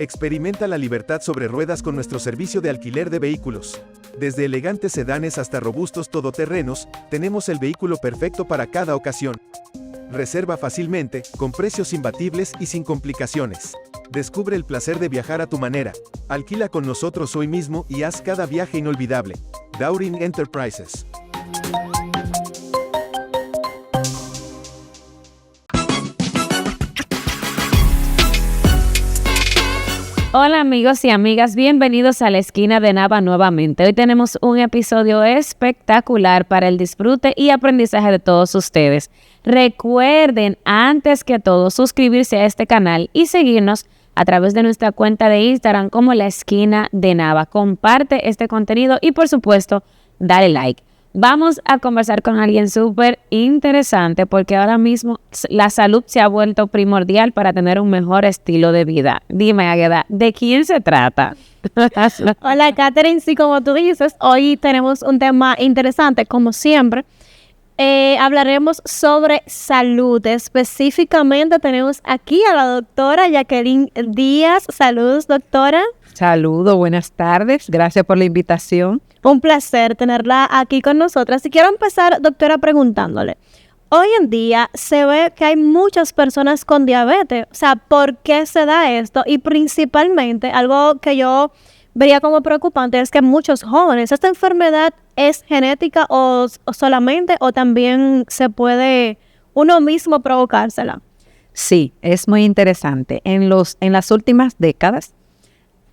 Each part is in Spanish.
Experimenta la libertad sobre ruedas con nuestro servicio de alquiler de vehículos. Desde elegantes sedanes hasta robustos todoterrenos, tenemos el vehículo perfecto para cada ocasión. Reserva fácilmente, con precios imbatibles y sin complicaciones. Descubre el placer de viajar a tu manera. Alquila con nosotros hoy mismo y haz cada viaje inolvidable. Daurin Enterprises. Hola amigos y amigas, bienvenidos a la esquina de Nava nuevamente. Hoy tenemos un episodio espectacular para el disfrute y aprendizaje de todos ustedes. Recuerden, antes que todo, suscribirse a este canal y seguirnos a través de nuestra cuenta de Instagram como la esquina de Nava. Comparte este contenido y por supuesto, dale like. Vamos a conversar con alguien súper interesante porque ahora mismo la salud se ha vuelto primordial para tener un mejor estilo de vida. Dime, Águeda, ¿de quién se trata? Hola, Catherine. Sí, como tú dices, hoy tenemos un tema interesante, como siempre. Hablaremos sobre salud. Específicamente tenemos aquí a la doctora Jacqueline Díaz. Saludos, doctora. Saludos, buenas tardes. Gracias por la invitación. Un placer tenerla aquí con nosotras. Y quiero empezar, doctora, preguntándole. Hoy en día se ve que hay muchas personas con diabetes. O sea, ¿por qué se da esto? Y principalmente, algo que yo vería como preocupante es que muchos jóvenes, ¿esta enfermedad es genética o solamente o también se puede uno mismo provocársela? Sí, es muy interesante. En las últimas décadas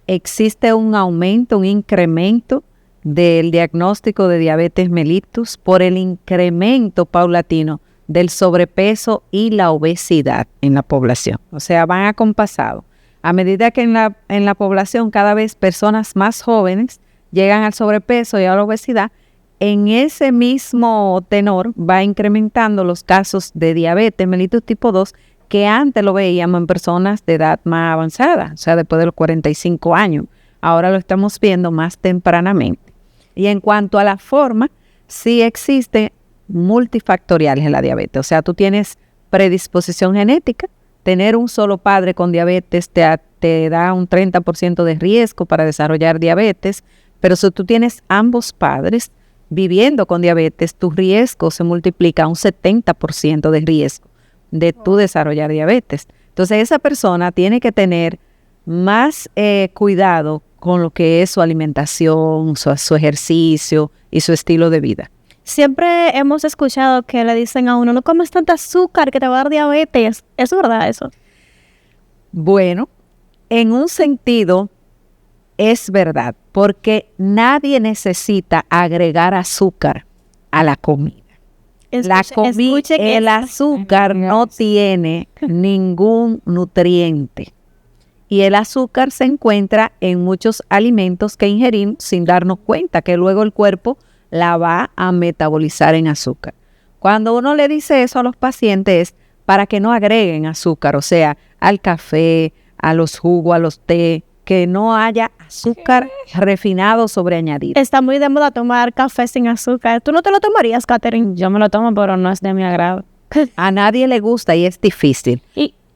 existe un aumento, un incremento del diagnóstico de diabetes mellitus por el incremento paulatino del sobrepeso y la obesidad en la población. O sea, van acompasados. A medida que en la población cada vez personas más jóvenes llegan al sobrepeso y a la obesidad, en ese mismo tenor va incrementando los casos de diabetes mellitus tipo 2 que antes lo veíamos en personas de edad más avanzada, o sea, después de los 45 años. Ahora lo estamos viendo más tempranamente. Y en cuanto a la forma, sí existe multifactoriales en la diabetes. O sea, tú tienes predisposición genética. Tener un solo padre con diabetes te da un 30% de riesgo para desarrollar diabetes. Pero si tú tienes ambos padres viviendo con diabetes, tu riesgo se multiplica a un 70% de riesgo de tú desarrollar diabetes. Entonces, esa persona tiene que tener más cuidado con lo que es su alimentación, su ejercicio y su estilo de vida. Siempre hemos escuchado que le dicen a uno, no comes tanta azúcar que te va a dar diabetes. ¿Es verdad eso? Bueno, en un sentido es verdad, porque nadie necesita agregar azúcar a la comida. El azúcar no tiene ningún nutriente. Y el azúcar se encuentra en muchos alimentos que ingerimos sin darnos cuenta, que luego el cuerpo la va a metabolizar en azúcar. Cuando uno le dice eso a los pacientes es para que no agreguen azúcar, o sea, al café, a los jugos, a los té, que no haya azúcar refinado sobreañadido. Está muy de moda tomar café sin azúcar. ¿Tú no te lo tomarías, Catherine? Yo me lo tomo, pero no es de mi agrado. A nadie le gusta y es difícil.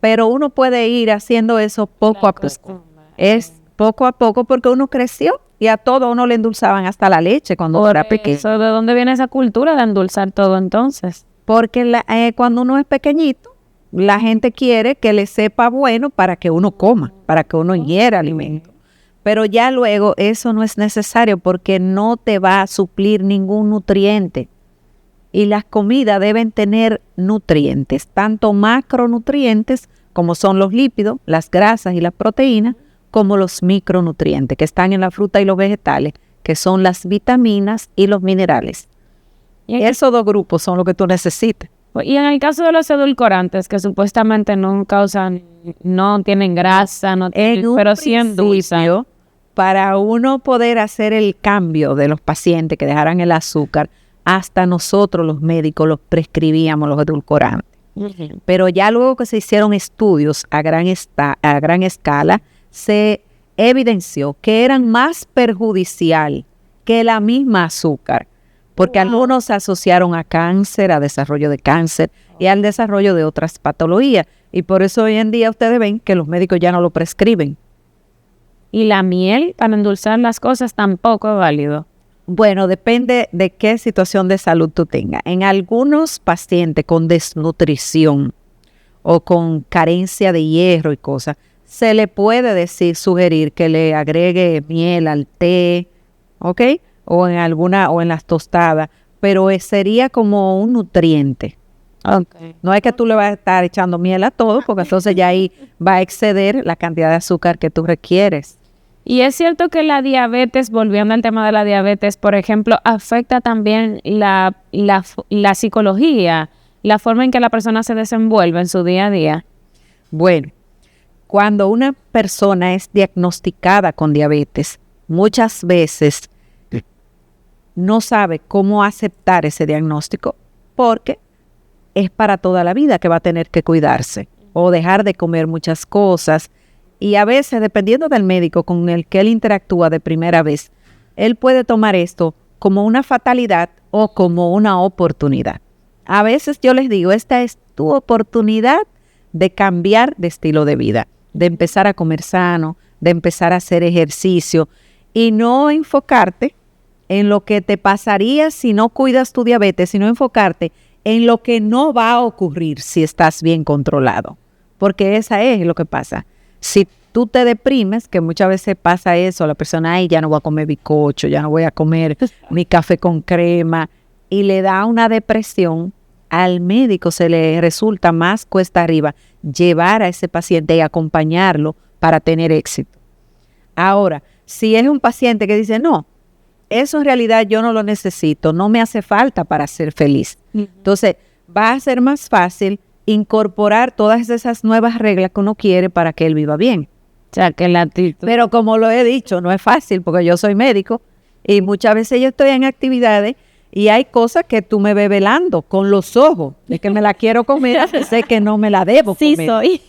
Pero uno puede ir haciendo eso poco a poco. Es poco a poco porque uno creció y a todo uno le endulzaban hasta la leche cuando era pequeño. ¿De dónde viene esa cultura de endulzar todo entonces? Porque cuando uno es pequeñito, la gente quiere que le sepa bueno para que uno coma, para que uno ingiera alimento. Pero ya luego eso no es necesario porque no te va a suplir ningún nutriente. Y las comidas deben tener nutrientes, tanto macronutrientes como son los lípidos, las grasas y las proteínas, como los micronutrientes que están en la fruta y los vegetales, que son las vitaminas y los minerales. Y esos dos grupos son los que tú necesitas. Y en el caso de los edulcorantes, que supuestamente no tienen grasa, pero sí endulzan. Para uno poder hacer el cambio de los pacientes que dejaran el azúcar, hasta nosotros los médicos los prescribíamos los edulcorantes. Uh-huh. Pero ya luego que se hicieron estudios a gran escala, se evidenció que eran más perjudicial que la misma azúcar, porque algunos se asociaron a cáncer, a desarrollo de cáncer y al desarrollo de otras patologías. Y por eso hoy en día ustedes ven que los médicos ya no lo prescriben. y la miel para endulzar las cosas tampoco es válido. Bueno, depende de qué situación de salud tú tengas. En algunos pacientes con desnutrición o con carencia de hierro y cosas, se le puede sugerir que le agregue miel al té, ¿ok? O en las tostadas, pero sería como un nutriente. Okay. No es que tú le vas a estar echando miel a todo, porque entonces ya ahí va a exceder la cantidad de azúcar que tú requieres. Y es cierto que la diabetes, volviendo al tema de la diabetes, por ejemplo, afecta también la psicología, la forma en que la persona se desenvuelve en su día a día. Bueno, cuando una persona es diagnosticada con diabetes, muchas veces no sabe cómo aceptar ese diagnóstico porque es para toda la vida que va a tener que cuidarse o dejar de comer muchas cosas. Y a veces, dependiendo del médico con el que él interactúa de primera vez, él puede tomar esto como una fatalidad o como una oportunidad. A veces yo les digo, esta es tu oportunidad de cambiar de estilo de vida, de empezar a comer sano, de empezar a hacer ejercicio y no enfocarte en lo que te pasaría si no cuidas tu diabetes, sino enfocarte en lo que no va a ocurrir si estás bien controlado. Porque esa es lo que pasa. Si tú te deprimes, que muchas veces pasa eso, la persona, ay, ya no voy a comer bizcocho, ya no voy a comer mi café con crema, y le da una depresión, al médico se le resulta más cuesta arriba llevar a ese paciente y acompañarlo para tener éxito. Ahora, si es un paciente que dice, no, eso en realidad yo no lo necesito, no me hace falta para ser feliz. Entonces, va a ser más fácil incorporar todas esas nuevas reglas que uno quiere para que él viva bien. O sea, que la actitud. Pero como lo he dicho, no es fácil porque yo soy médico y muchas veces yo estoy en actividades y hay cosas que tú me ves velando con los ojos de que me la quiero comer, sé que no me la debo comer. Sí soy.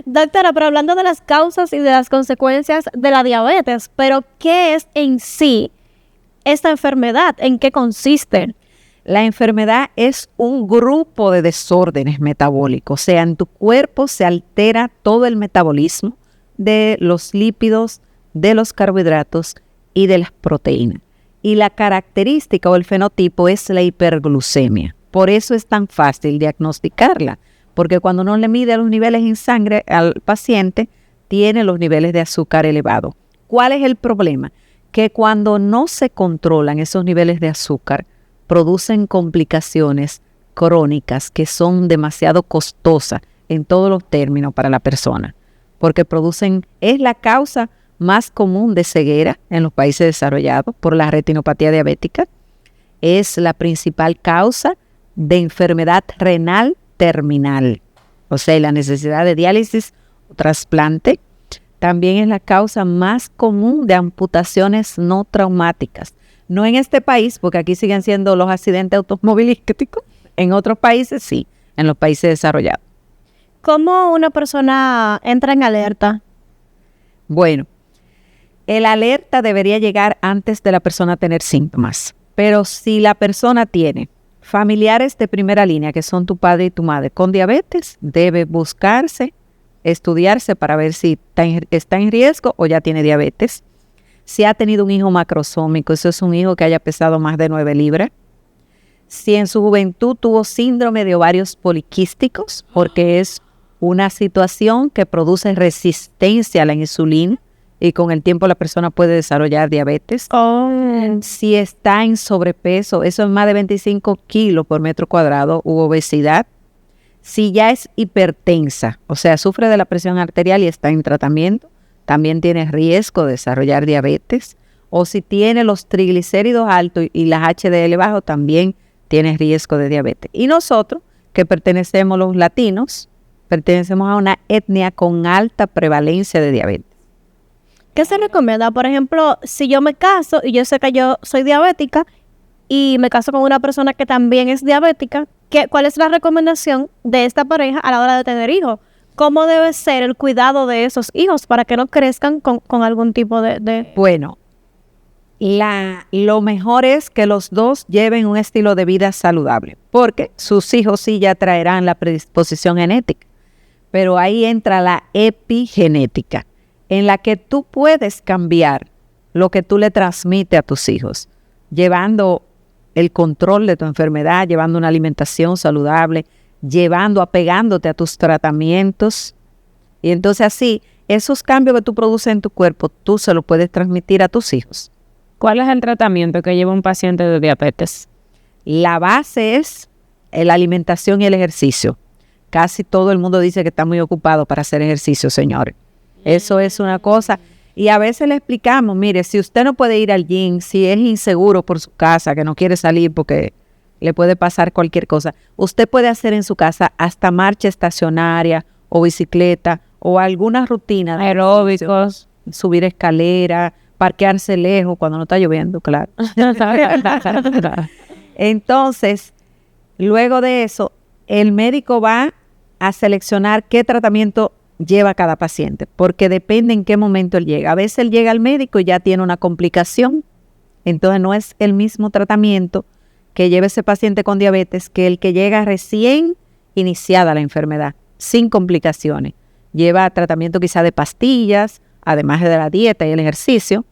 Doctora, pero hablando de las causas y de las consecuencias de la diabetes, pero ¿qué es en sí esta enfermedad? ¿En qué consiste? La enfermedad es un grupo de desórdenes metabólicos, o sea, en tu cuerpo se altera todo el metabolismo de los lípidos, de los carbohidratos y de las proteínas. Y la característica o el fenotipo es la hiperglucemia. Por eso es tan fácil diagnosticarla, porque cuando uno le mide los niveles en sangre al paciente, tiene los niveles de azúcar elevados. ¿Cuál es el problema? Que cuando no se controlan esos niveles de azúcar, producen complicaciones crónicas que son demasiado costosas en todos los términos para la persona, porque es la causa más común de ceguera en los países desarrollados por la retinopatía diabética, es la principal causa de enfermedad renal terminal, o sea, la necesidad de diálisis o trasplante. También es la causa más común de amputaciones no traumáticas. No en este país, porque aquí siguen siendo los accidentes automovilísticos. En otros países sí, en los países desarrollados. ¿Cómo una persona entra en alerta? Bueno, el alerta debería llegar antes de la persona tener síntomas. Pero si la persona tiene familiares de primera línea, que son tu padre y tu madre, con diabetes, debe buscarse, estudiarse para ver si está en riesgo o ya tiene diabetes. Si ha tenido un hijo macrosómico, eso es un hijo que haya pesado más de 9 libras. Si en su juventud tuvo síndrome de ovarios poliquísticos, porque es una situación que produce resistencia a la insulina y con el tiempo la persona puede desarrollar diabetes. Si está en sobrepeso, eso es más de 25 kilos por metro cuadrado, u obesidad. Si ya es hipertensa, o sea, sufre de la presión arterial y está en tratamiento, también tiene riesgo de desarrollar diabetes. O si tiene los triglicéridos altos y las HDL bajo, también tiene riesgo de diabetes. Y nosotros, que pertenecemos, los latinos, pertenecemos a una etnia con alta prevalencia de diabetes. ¿Qué se recomienda? Por ejemplo, si yo me caso y yo sé que yo soy diabética y me caso con una persona que también es diabética, ¿cuál es la recomendación de esta pareja a la hora de tener hijos? ¿Cómo debe ser el cuidado de esos hijos para que no crezcan con algún tipo de... Bueno, lo mejor es que los dos lleven un estilo de vida saludable, porque sus hijos sí ya traerán la predisposición genética, pero ahí entra la epigenética. en la que tú puedes cambiar lo que tú le transmites a tus hijos, llevando el control de tu enfermedad, llevando una alimentación saludable, apegándote a tus tratamientos. Y entonces así, esos cambios que tú produces en tu cuerpo, tú se los puedes transmitir a tus hijos. ¿Cuál es el tratamiento que lleva un paciente de diabetes? La base es la alimentación y el ejercicio. Casi todo el mundo dice que está muy ocupado para hacer ejercicio, señores. Eso es una cosa. Y a veces le explicamos, mire, si usted no puede ir al gym, si es inseguro por su casa, que no quiere salir porque le puede pasar cualquier cosa, usted puede hacer en su casa hasta marcha estacionaria o bicicleta o alguna rutina. Aeróbicos. Subir escalera, parquearse lejos cuando no está lloviendo, claro. Entonces, luego de eso, el médico va a seleccionar qué tratamiento lleva cada paciente, porque depende en qué momento él llega. A veces él llega al médico y ya tiene una complicación, entonces no es el mismo tratamiento que lleva ese paciente con diabetes que el que llega recién iniciada la enfermedad, sin complicaciones. Lleva tratamiento quizá de pastillas, además de la dieta y el ejercicio,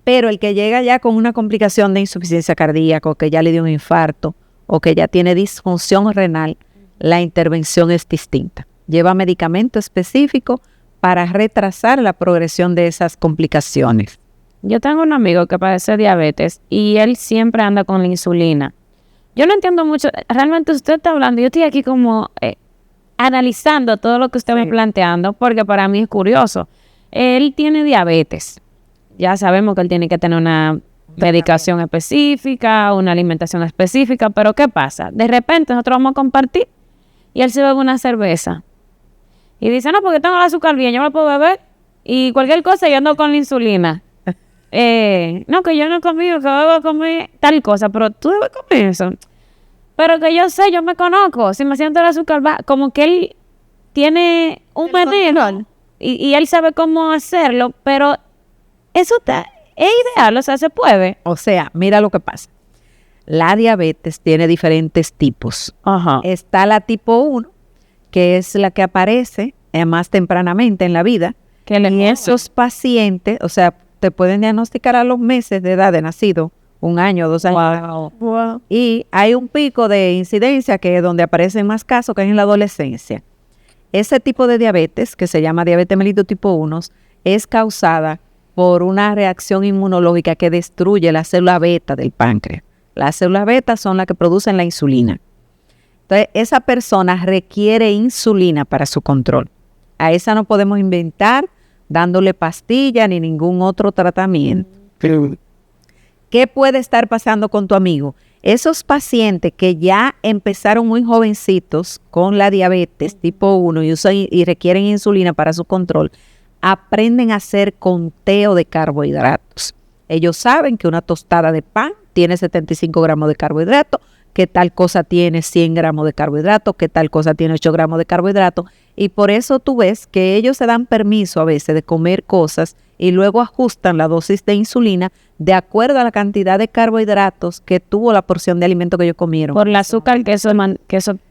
pero el que llega ya con una complicación de insuficiencia cardíaca o que ya le dio un infarto o que ya tiene disfunción renal, la intervención es distinta. Lleva medicamento específico para retrasar la progresión de esas complicaciones. Yo tengo un amigo que padece diabetes y él siempre anda con la insulina. Yo no entiendo mucho, realmente usted está hablando, yo estoy aquí como analizando todo lo que usted me planteando, porque para mí es curioso. Él tiene diabetes. Ya sabemos que él tiene que tener una medicación específica, una alimentación específica, pero ¿qué pasa? De repente nosotros vamos a compartir y él se bebe una cerveza. Y dice, no, porque tengo el azúcar bien, yo me lo puedo beber. Y cualquier cosa yo ando con la insulina. No, que yo no he comido, que debo comer tal cosa, pero tú debes comer eso. Pero que yo sé, yo me conozco. Si me siento el azúcar va, como que él tiene un veneno y él sabe cómo hacerlo, pero eso es ideal, o sea, se puede. O sea, mira lo que pasa. La diabetes tiene diferentes tipos. Ajá. Está la tipo 1, que es la que aparece más tempranamente en la vida. Y esos pacientes, o sea, te pueden diagnosticar a los meses de edad de nacido, 1 año, 2 años. Wow. Y hay un pico de incidencia que es donde aparecen más casos, que es en la adolescencia. Ese tipo de diabetes, que se llama diabetes mellitus tipo 1, es causada por una reacción inmunológica que destruye la célula beta del páncreas. Las células beta son las que producen la insulina. Entonces, esa persona requiere insulina para su control. A esa no podemos inventar dándole pastilla ni ningún otro tratamiento. ¿Qué puede estar pasando con tu amigo? Esos pacientes que ya empezaron muy jovencitos con la diabetes tipo 1 y requieren insulina para su control, aprenden a hacer conteo de carbohidratos. Ellos saben que una tostada de pan tiene 75 gramos de carbohidratos, que tal cosa tiene 100 gramos de carbohidratos, que tal cosa tiene 8 gramos de carbohidratos, y por eso tú ves que ellos se dan permiso a veces de comer cosas y luego ajustan la dosis de insulina de acuerdo a la cantidad de carbohidratos que tuvo la porción de alimento que ellos comieron. Por el azúcar que eso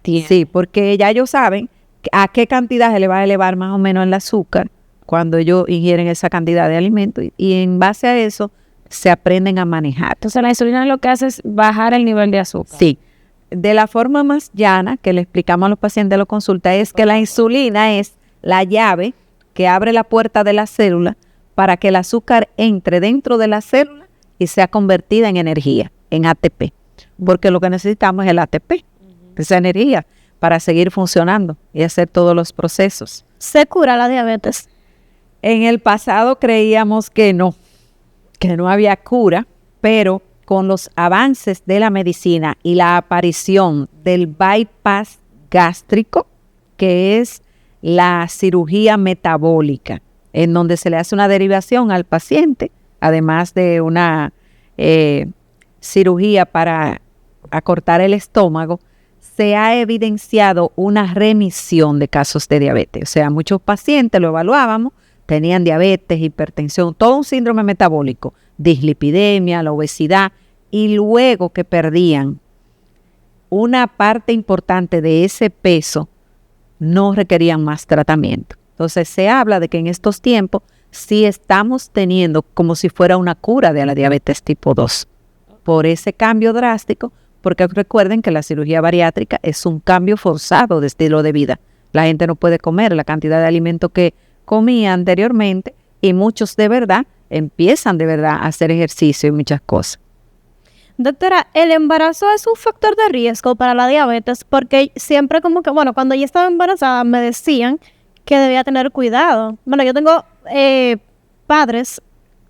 tiene. Sí, porque ya ellos saben a qué cantidad se le va a elevar más o menos el azúcar cuando ellos ingieren esa cantidad de alimento y en base a eso se aprenden a manejar. Entonces la insulina lo que hace es bajar el nivel de azúcar. Sí. De la forma más llana que le explicamos a los pacientes de la consulta es que la insulina es la llave que abre la puerta de la célula para que el azúcar entre dentro de la célula y sea convertida en energía, en ATP. Porque lo que necesitamos es el ATP, esa energía, para seguir funcionando y hacer todos los procesos. ¿Se cura la diabetes? En el pasado creíamos que no había cura, pero con los avances de la medicina y la aparición del bypass gástrico, que es la cirugía metabólica, en donde se le hace una derivación al paciente, además de una cirugía para acortar el estómago, se ha evidenciado una remisión de casos de diabetes. O sea, muchos pacientes lo evaluábamos, tenían diabetes, hipertensión, todo un síndrome metabólico, dislipidemia, la obesidad, y luego que perdían una parte importante de ese peso, no requerían más tratamiento. Entonces se habla de que en estos tiempos sí estamos teniendo como si fuera una cura de la diabetes tipo 2 por ese cambio drástico, porque recuerden que la cirugía bariátrica es un cambio forzado de estilo de vida. La gente no puede comer la cantidad de alimento que comía anteriormente y muchos de verdad empiezan de verdad a hacer ejercicio y muchas cosas. Doctora, ¿el embarazo es un factor de riesgo para la diabetes? Porque siempre como que, bueno, cuando yo estaba embarazada me decían que debía tener cuidado. Bueno, yo tengo padres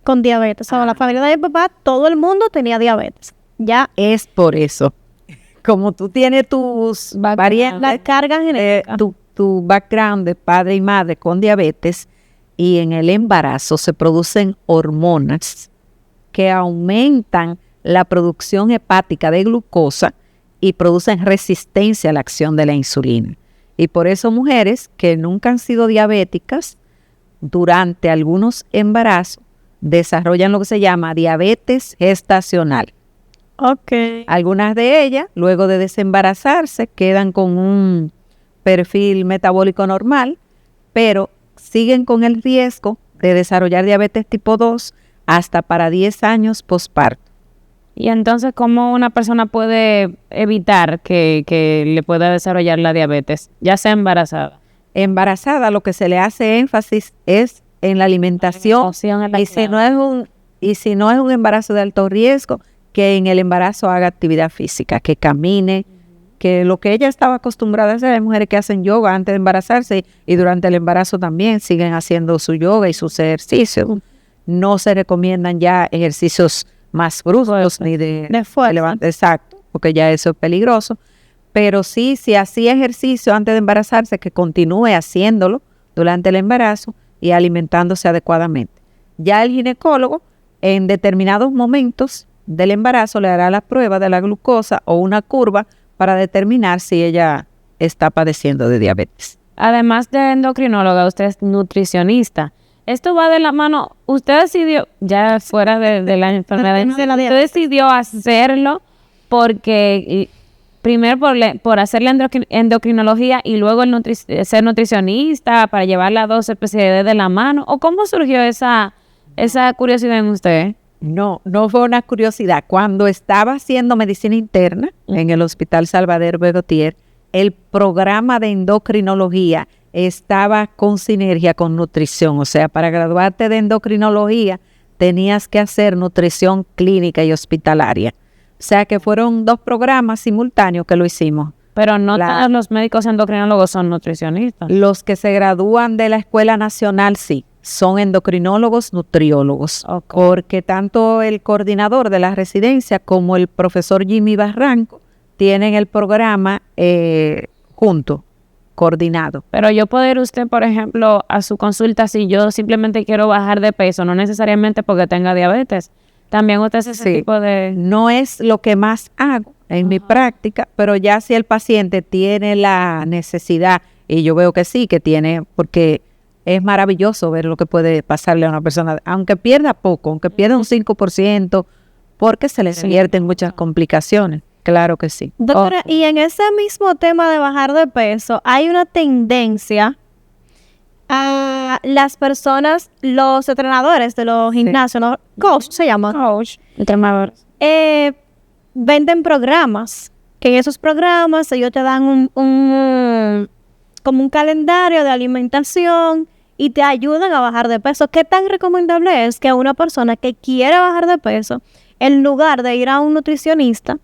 con diabetes. O sea, la familia de mi papá, todo el mundo tenía diabetes. Ya Es por eso. Como tú tienes tus variantes, la carga genética. tu background de padre y madre con diabetes, y en el embarazo se producen hormonas que aumentan la producción hepática de glucosa y producen resistencia a la acción de la insulina. Y por eso mujeres que nunca han sido diabéticas, durante algunos embarazos, desarrollan lo que se llama diabetes gestacional. Ok. Algunas de ellas, luego de desembarazarse, quedan con un perfil metabólico normal, pero siguen con el riesgo de desarrollar diabetes tipo 2 hasta para 10 años posparto. Y entonces, ¿cómo una persona puede evitar que le pueda desarrollar la diabetes, ya sea embarazada? Embarazada, lo que se le hace énfasis es en la alimentación, y si no es un embarazo de alto riesgo, que en el embarazo haga actividad física, que camine, que lo que ella estaba acostumbrada a hacer. Hay mujeres que hacen yoga antes de embarazarse y durante el embarazo también siguen haciendo su yoga y sus ejercicios. No se recomiendan ya ejercicios más bruscos ni de fuerza. Exacto, porque ya eso es peligroso. Pero sí, si hacía ejercicio antes de embarazarse, que continúe haciéndolo durante el embarazo y alimentándose adecuadamente. Ya el ginecólogo, en determinados momentos del embarazo, le hará la prueba de la glucosa o una curva para determinar si ella está padeciendo de diabetes. Además de endocrinóloga, usted es nutricionista. Esto va de la mano. Usted decidió, ya fuera de la enfermedad, usted decidió hacerlo porque primero por hacer la endocrinología y luego ser nutricionista para llevar las dos especialidades de la mano. ¿O cómo surgió esa curiosidad en usted? No fue una curiosidad. Cuando estaba haciendo medicina interna en el Hospital Salvador Begotier, el programa de endocrinología estaba con sinergia con nutrición. O sea, para graduarte de endocrinología tenías que hacer nutrición clínica y hospitalaria. O sea que fueron 2 programas simultáneos que lo hicimos. Pero no todos los médicos endocrinólogos son nutricionistas. Los que se gradúan de la Escuela Nacional sí, son endocrinólogos, nutriólogos. Okay. Porque tanto el coordinador de la residencia como el profesor Jimmy Barranco tienen el programa junto, coordinado. Pero yo puedo ir usted, por ejemplo, a su consulta si yo simplemente quiero bajar de peso, no necesariamente porque tenga diabetes. También usted hace ese tipo de... No es lo que más hago en mi práctica, pero ya si el paciente tiene la necesidad, y yo veo que sí, que tiene, porque es maravilloso ver lo que puede pasarle a una persona, aunque pierda poco, aunque pierda un 5%, porque se le vierten muchas complicaciones. Claro que sí. Doctora, y en ese mismo tema de bajar de peso, hay una tendencia a las personas, los entrenadores de los gimnasios, ¿no? Coach se llama. Coach, entrenadores. Venden programas, que en esos programas ellos te dan como un calendario de alimentación y te ayudan a bajar de peso. ¿Qué tan recomendable es que una persona que quiere bajar de peso, en lugar de ir a un nutricionista,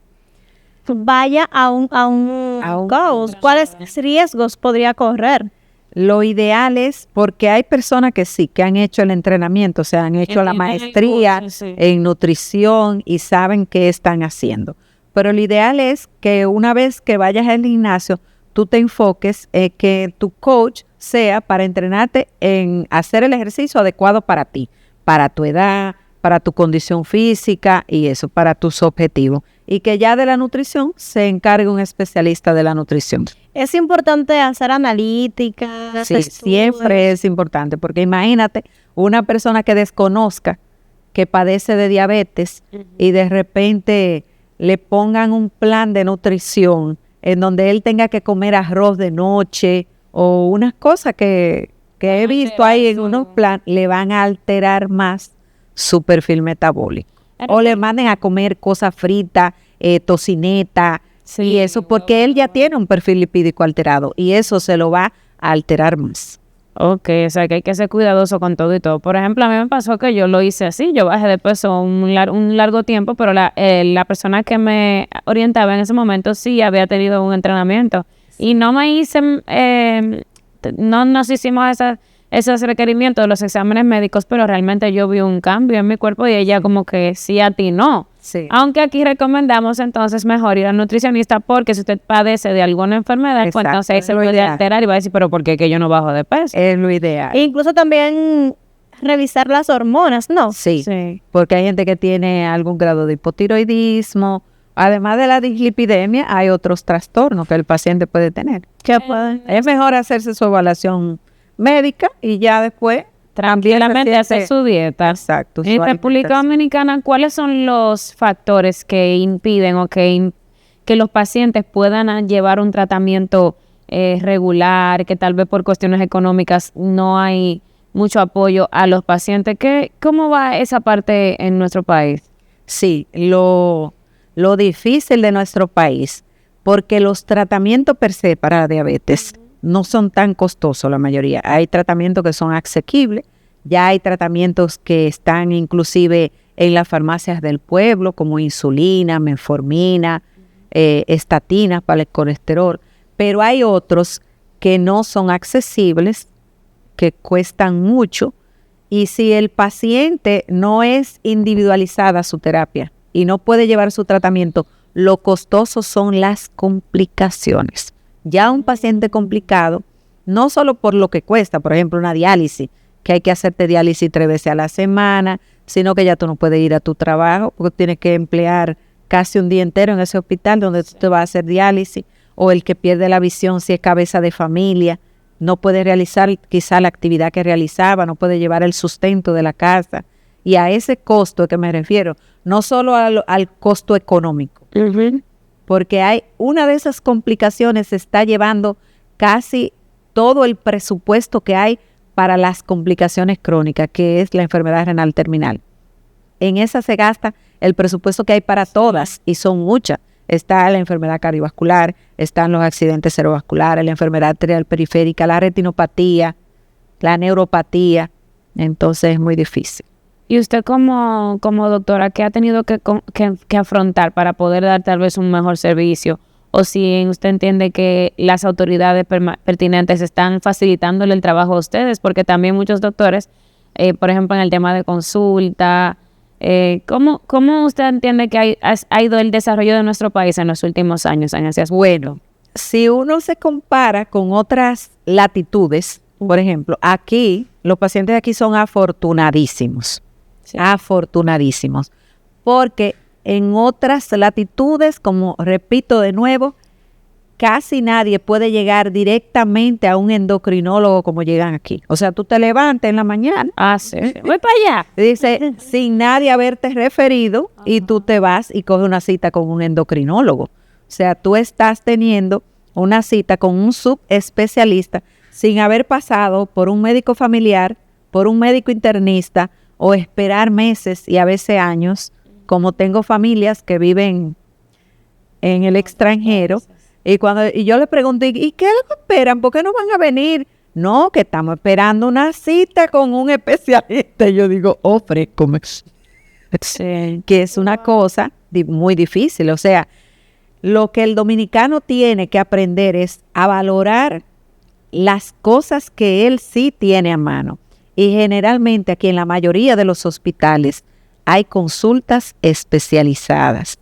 vaya a un coach? ¿Cuáles riesgos podría correr? Lo ideal es, porque hay personas que sí, que han hecho el entrenamiento, o sea, han hecho la maestría en nutrición y saben qué están haciendo. Pero lo ideal es que una vez que vayas al gimnasio, tú te enfoques en que tu coach sea para entrenarte en hacer el ejercicio adecuado para ti, para tu edad, para tu condición física y eso, para tus objetivos. Y que ya de la nutrición se encargue un especialista de la nutrición. Es importante hacer analíticas. Sí, siempre es importante, porque imagínate una persona que desconozca que padece de diabetes y de repente le pongan un plan de nutrición en donde él tenga que comer arroz de noche o unas cosas que que he visto ahí en unos planes, le van a alterar más su perfil metabólico. O le manden a comer cosas fritas, tocineta, y eso, porque él ya tiene un perfil lipídico alterado y eso se lo va a alterar más. Ok, o sea que hay que ser cuidadoso con todo y todo. Por ejemplo, a mí me pasó que yo lo hice así, yo bajé de peso un largo tiempo, pero la persona que me orientaba en ese momento sí había tenido un entrenamiento y no me hice, no nos hicimos esos requerimientos de los exámenes médicos, pero realmente yo vi un cambio en mi cuerpo y ella como que sí atinó. Sí. Aunque aquí recomendamos entonces mejor ir al nutricionista porque si usted padece de alguna enfermedad, pues Exacto, entonces ahí se es lo puede ideal. alterar y va a decir, pero ¿por qué que yo no bajo de peso? Es lo ideal. Incluso también revisar las hormonas, ¿no? Sí, Sí. porque hay gente que tiene algún grado de hipotiroidismo. Además de la dislipidemia, hay otros trastornos que el paciente puede tener. Que pueden. Es mejor hacerse su evaluación médica y ya después Tranquilamente hacer su dieta. Exacto. En su República alimentación. Dominicana, ¿cuáles son los factores que impiden o que los pacientes puedan llevar un tratamiento regular, que tal vez por cuestiones económicas no hay mucho apoyo a los pacientes? ¿Cómo va esa parte en nuestro país? Sí, lo difícil de nuestro país, porque los tratamientos per se para la diabetes no son tan costosos la mayoría. Hay tratamientos que son asequibles, ya hay tratamientos que están inclusive en las farmacias del pueblo, como insulina, metformina, estatinas para el colesterol, pero hay otros que no son accesibles, que cuestan mucho, y si el paciente no es individualizada su terapia y no puede llevar su tratamiento, lo costoso son las complicaciones. Ya un paciente complicado, no solo por lo que cuesta, por ejemplo, una diálisis, que hay que hacerte diálisis 3 veces a la semana, sino que ya tú no puedes ir a tu trabajo porque tienes que emplear casi un día entero en ese hospital donde tú te vas a hacer diálisis, o el que pierde la visión si es cabeza de familia, no puede realizar quizá la actividad que realizaba, no puede llevar el sustento de la casa. Y a ese costo a que me refiero, no solo al costo económico, porque hay una de esas complicaciones se está llevando casi todo el presupuesto que hay para las complicaciones crónicas, que es la enfermedad renal terminal. En esa se gasta el presupuesto que hay para todas, y son muchas. Está la enfermedad cardiovascular, están los accidentes cerebrovasculares, la enfermedad arterial periférica, la retinopatía, la neuropatía. Entonces es muy difícil. Y usted como doctora, ¿qué ha tenido que afrontar para poder dar tal vez un mejor servicio? O si usted entiende que las autoridades pertinentes están facilitándole el trabajo a ustedes, porque también muchos doctores, por ejemplo, en el tema de consulta, ¿cómo usted entiende que ha ido el desarrollo de nuestro país en los últimos años en ese aspecto? Bueno, si uno se compara con otras latitudes, por ejemplo, aquí, los pacientes de aquí son afortunadísimos. Sí. Afortunadísimos, porque en otras latitudes, como repito de nuevo, casi nadie puede llegar directamente a un endocrinólogo como llegan aquí. O sea, tú te levantas en la mañana. Sí. Voy para allá. Dice, sin nadie haberte referido, y tú te vas y coges una cita con un endocrinólogo. O sea, tú estás teniendo una cita con un subespecialista sin haber pasado por un médico familiar, por un médico internista, o esperar meses y a veces años, como tengo familias que viven en el extranjero, y yo le pregunto, ¿y qué esperan? ¿Por qué no van a venir? No, que estamos esperando una cita con un especialista. Y yo digo, ofrécome. Sí. Que es una cosa muy difícil. O sea, lo que el dominicano tiene que aprender es a valorar las cosas que él sí tiene a mano. Y generalmente aquí en la mayoría de los hospitales hay consultas especializadas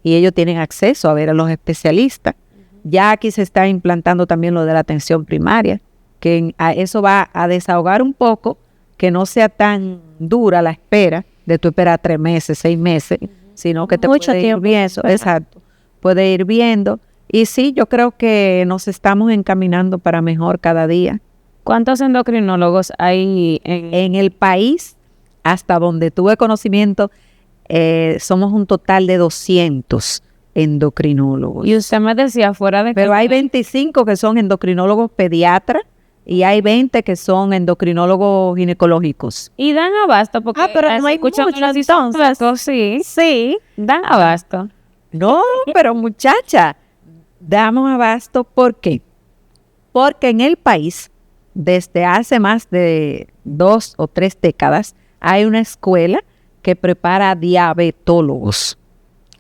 y ellos tienen acceso a ver a los especialistas. Ya aquí se está implantando también lo de la atención primaria, que eso va a desahogar un poco, que no sea tan dura la espera de tú esperar 3 meses, 6 meses, sino que te puede ir viendo. Exacto, puede ir viendo. Y sí, yo creo que nos estamos encaminando para mejor cada día. ¿Cuántos endocrinólogos hay en el país? Hasta donde tuve conocimiento, somos un total de 200 endocrinólogos. Y usted me decía fuera de... Pero hay 25 que son endocrinólogos pediatras y hay 20 que son endocrinólogos ginecológicos. Y dan abasto, porque pero no hay escucho muchos, los entonces. discos, sí, Sí. dan abasto. No, pero muchacha, damos abasto, ¿por qué? Porque en el país, desde hace más de 2 o 3 décadas, hay una escuela que prepara diabetólogos,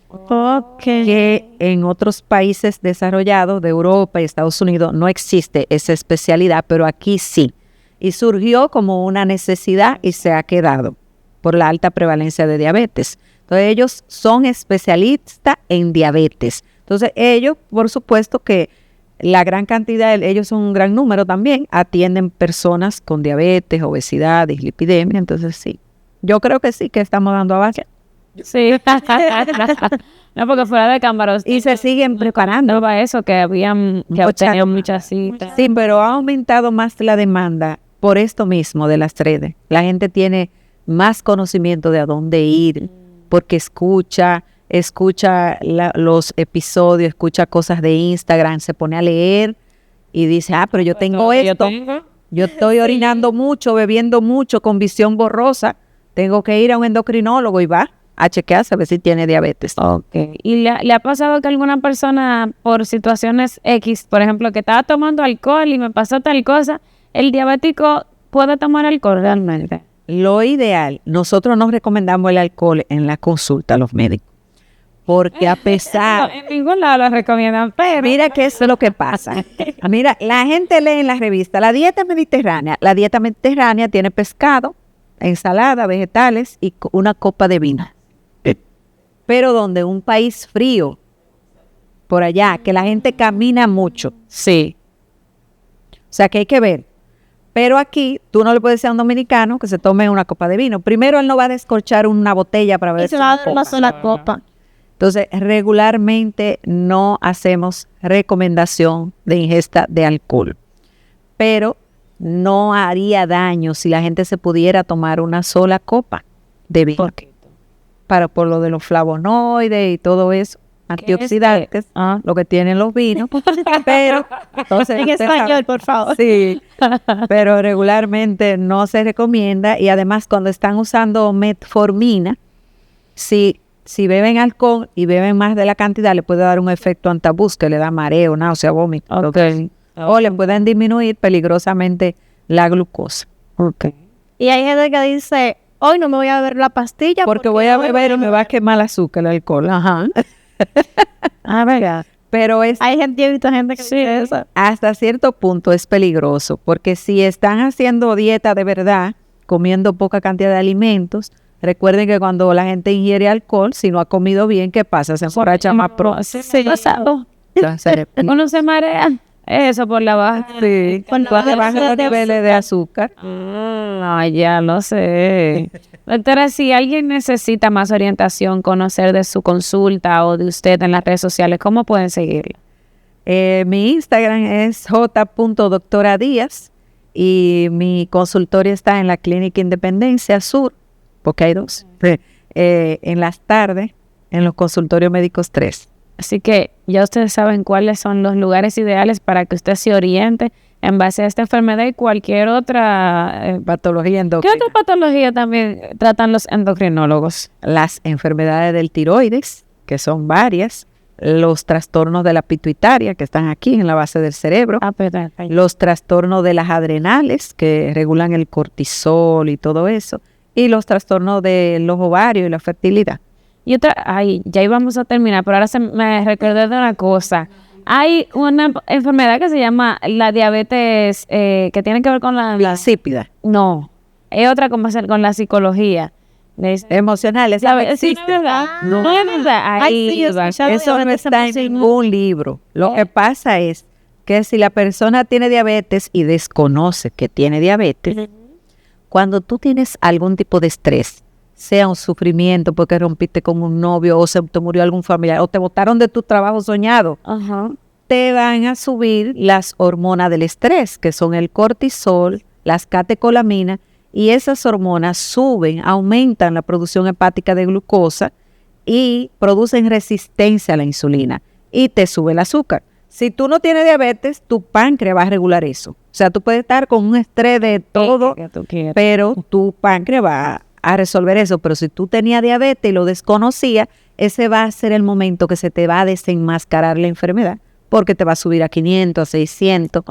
Ok. que en otros países desarrollados de Europa y Estados Unidos no existe esa especialidad, pero aquí sí. Y surgió como una necesidad y se ha quedado por la alta prevalencia de diabetes. Entonces ellos son especialistas en diabetes. Entonces ellos, por supuesto que la gran cantidad, ellos son un gran número también, atienden personas con diabetes, obesidad, dislipidemia. Entonces sí, yo creo que sí que estamos dando avance. Sí. No, porque fuera de cámaras. Y se siguen preparando. No para eso, que habían obtenido muchas citas. Sí, pero ha aumentado más la demanda por esto mismo de las redes. La gente tiene más conocimiento de a dónde ir, porque escucha los episodios, escucha cosas de Instagram, se pone a leer y dice, pero yo tengo esto, yo estoy orinando mucho, bebiendo mucho, con visión borrosa, tengo que ir a un endocrinólogo y va a chequearse a ver si tiene diabetes. Okay. ¿Y le ha pasado que alguna persona por situaciones X, por ejemplo, que estaba tomando alcohol y me pasó tal cosa, el diabético puede tomar alcohol realmente? Lo ideal, nosotros no recomendamos el alcohol en la consulta a los médicos, porque a pesar... No, en ningún lado lo recomiendan, pero... Mira que eso es lo que pasa. Mira, la gente lee en la revista la dieta mediterránea. La dieta mediterránea tiene pescado, ensalada, vegetales y una copa de vino. Pero donde un país frío, por allá, que la gente camina mucho. Sí. O sea que hay que ver. Pero aquí, tú no le puedes decir a un dominicano que se tome una copa de vino. Primero, él no va a descorchar una botella para ver Y se va a dar una sola copa. Entonces, regularmente no hacemos recomendación de ingesta de alcohol. Pero no haría daño si la gente se pudiera tomar una sola copa de vino. Por lo de los flavonoides y todo eso, antioxidantes, lo que tienen los vinos. Pero, entonces, En español, por favor. sí, pero regularmente no se recomienda. Y además, cuando están usando metformina, si beben alcohol y beben más de la cantidad, le puede dar un efecto antabús que le da mareo, náusea, vómito. Okay. O le pueden disminuir peligrosamente la glucosa. Y hay gente que dice, hoy no me voy a beber la pastilla. Porque voy a beber y me va a quemar el azúcar, el alcohol. Ajá. ¿Verdad? Pero Hay gente, yo he visto gente que dice eso. hasta cierto punto es peligroso, porque si están haciendo dieta de verdad, comiendo poca cantidad de alimentos, recuerden que cuando la gente ingiere alcohol, si no ha comido bien, ¿qué pasa? Se emborracha más pronto. Sí, pasado. Entonces, Uno se marea. Eso por la baja. sí, Por la cuando baja bajan los de niveles de azúcar. No, ya lo sé. Doctora, si alguien necesita más orientación, conocer de su consulta o de usted en las redes sociales, ¿cómo pueden seguirla? Mi Instagram es j.doctoradíaz y mi consultorio está en la Clínica Independencia Sur, porque hay 2, en las tardes, en los consultorios médicos 3. Así que ya ustedes saben cuáles son los lugares ideales para que usted se oriente en base a esta enfermedad y cualquier otra Patología ¿Qué endocrina. otra patología también tratan los endocrinólogos? Las enfermedades del tiroides, que son varias, los trastornos de la pituitaria, que están aquí en la base del cerebro, Perdón. los trastornos de las adrenales, que regulan el cortisol y todo eso, y los trastornos de los ovarios y la fertilidad. Y otra, ya íbamos a terminar, pero ahora me recordé de una cosa. Hay una enfermedad que se llama la diabetes, que tiene que ver con la... Insípida. No, es otra con la psicología. Emocionales. Sí, no es verdad. No es verdad. Ay, sí, yo he va. escuchado Eso no diabetes está en emocional. ningún libro. Lo que pasa es que si la persona tiene diabetes y desconoce que tiene diabetes, cuando tú tienes algún tipo de estrés, sea un sufrimiento porque rompiste con un novio o se te murió algún familiar o te botaron de tu trabajo soñado, Ajá. te van a subir las hormonas del estrés, que son el cortisol, las catecolaminas, y esas hormonas suben, aumentan la producción hepática de glucosa y producen resistencia a la insulina y te sube el azúcar. Si tú no tienes diabetes, tu páncreas va a regular eso. sea, tú puedes estar con un estrés de todo, que tú quieras. pero tu páncreas va a resolver eso. Pero si tú tenías diabetes y lo desconocías, ese va a ser el momento que se te va a desenmascarar la enfermedad, porque te va a subir a 500, a 600,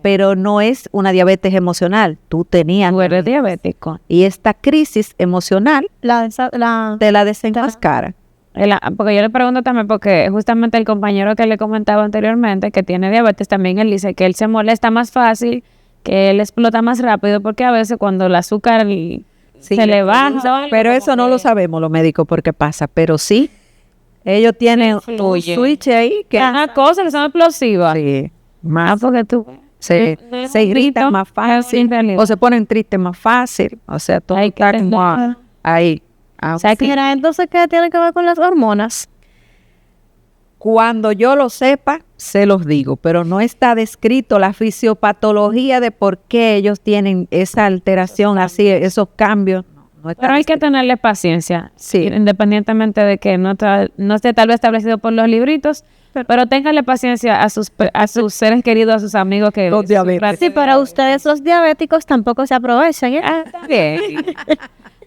pero no es una diabetes emocional. Tú tenías Tú eres diabético. y esta crisis emocional te la desenmascara. Porque yo le pregunto también, porque justamente el compañero que le comentaba anteriormente, que tiene diabetes, también él dice que él se molesta más fácil, que él explota más rápido, porque a veces cuando el azúcar se le baja. Pero eso no lo sabemos los médicos por qué pasa, pero sí, ellos tienen un Influye. switch ahí que Una cosa que son explosivas. sí, Ah, más porque tú... se es se un irritan mito, más es fácil una realidad. o se ponen tristes más fácil. O sea, todo Hay que está como tener- ahí. O sea, que Mira, entonces, ¿qué tiene que ver con las hormonas? Cuando yo lo sepa, se los digo, pero no está descrito la fisiopatología de por qué ellos tienen esa alteración, así, esos cambios. No está pero hay que descrito. tenerle paciencia, Sí. independientemente de que no esté tal vez establecido por los libritos, pero téngale paciencia a sus seres queridos, a sus amigos que Los diabéticos. sufran Sí, de para ustedes los diabéticos tampoco se aprovechen, ¿eh? Ah, está bien.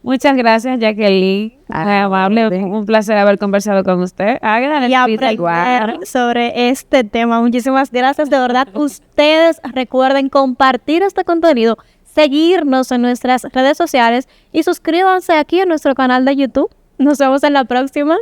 Muchas gracias, Jacqueline. Muy amable, un placer haber conversado con usted. Háganle Y aprender sobre este tema. Muchísimas gracias. De verdad, ustedes recuerden compartir este contenido, seguirnos en nuestras redes sociales y suscríbanse aquí en nuestro canal de YouTube. Nos vemos en la próxima.